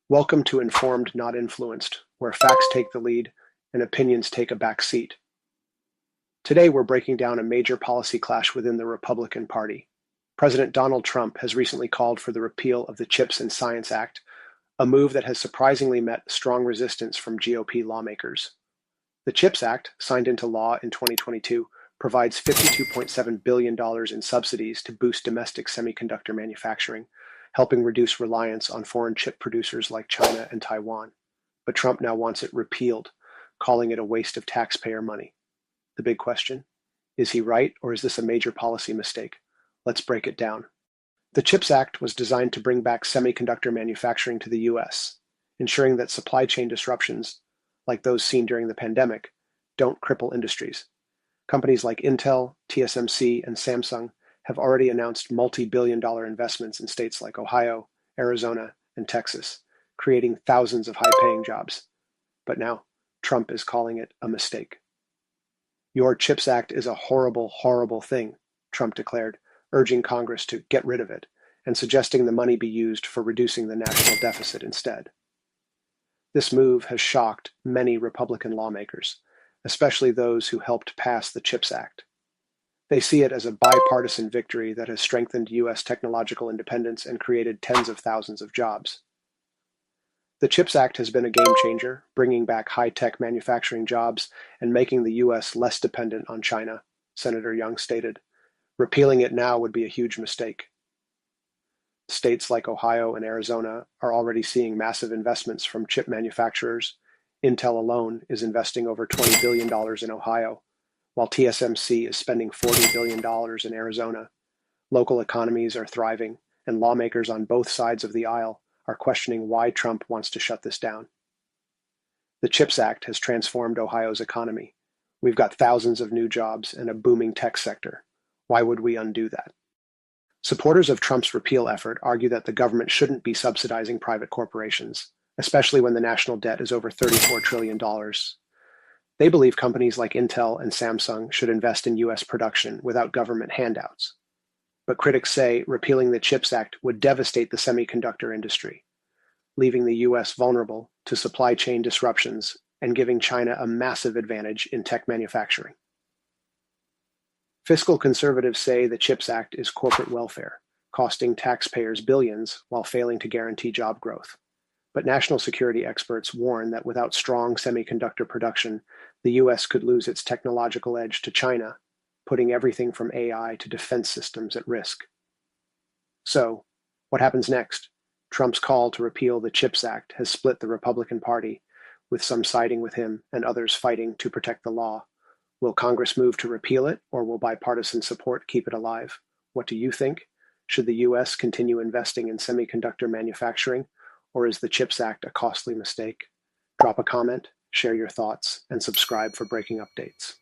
Welcome to Informed, Not Influenced, where facts take the lead and opinions take a back seat. Today, we're breaking down a major policy clash within the Republican Party. President Donald Trump has recently called for the repeal of the CHIPS and Science Act, a move that has surprisingly met strong resistance from GOP lawmakers. The CHIPS Act, signed into law in 2022, provides $52.7 billion in subsidies to boost domestic semiconductor manufacturing, helping reduce reliance on foreign chip producers like China and Taiwan. But Trump now wants it repealed, calling it a waste of taxpayer money. The big question, is he right, or is this a major policy mistake? Let's break it down. The CHIPS Act was designed to bring back semiconductor manufacturing to the US, ensuring that supply chain disruptions, like those seen during the pandemic, don't cripple industries. Companies like Intel, TSMC, and Samsung have already announced multi-billion-dollar investments in states like Ohio, Arizona, and Texas, creating thousands of high-paying jobs. But now, Trump is calling it a mistake. Your CHIPS Act is a horrible, horrible thing, Trump declared, urging Congress to get rid of it and suggesting the money be used for reducing the national deficit instead. This move has shocked many Republican lawmakers, especially those who helped pass the CHIPS Act. They see it as a bipartisan victory that has strengthened U.S. technological independence and created tens of thousands of jobs. The CHIPS Act has been a game changer, bringing back high-tech manufacturing jobs and making the U.S. less dependent on China, Senator Young stated. Repealing it now would be a huge mistake. States like Ohio and Arizona are already seeing massive investments from chip manufacturers. Intel alone is investing over $20 billion in Ohio, while TSMC is spending $40 billion in Arizona. Local economies are thriving, and lawmakers on both sides of the aisle are questioning why Trump wants to shut this down. The CHIPS Act has transformed Ohio's economy. We've got thousands of new jobs and a booming tech sector. Why would we undo that? Supporters of Trump's repeal effort argue that the government shouldn't be subsidizing private corporations, especially when the national debt is over $34 trillion. They believe companies like Intel and Samsung should invest in U.S. production without government handouts. But critics say repealing the CHIPS Act would devastate the semiconductor industry, leaving the U.S. vulnerable to supply chain disruptions and giving China a massive advantage in tech manufacturing. Fiscal conservatives say the CHIPS Act is corporate welfare, costing taxpayers billions while failing to guarantee job growth. But national security experts warn that without strong semiconductor production, the US could lose its technological edge to China, putting everything from AI to defense systems at risk. So, what happens next? Trump's call to repeal the CHIPS Act has split the Republican Party, with some siding with him and others fighting to protect the law. Will Congress move to repeal it, or will bipartisan support keep it alive? What do you think? Should the US continue investing in semiconductor manufacturing, or is the CHIPS Act a costly mistake? Drop a comment, share your thoughts, and subscribe for breaking updates.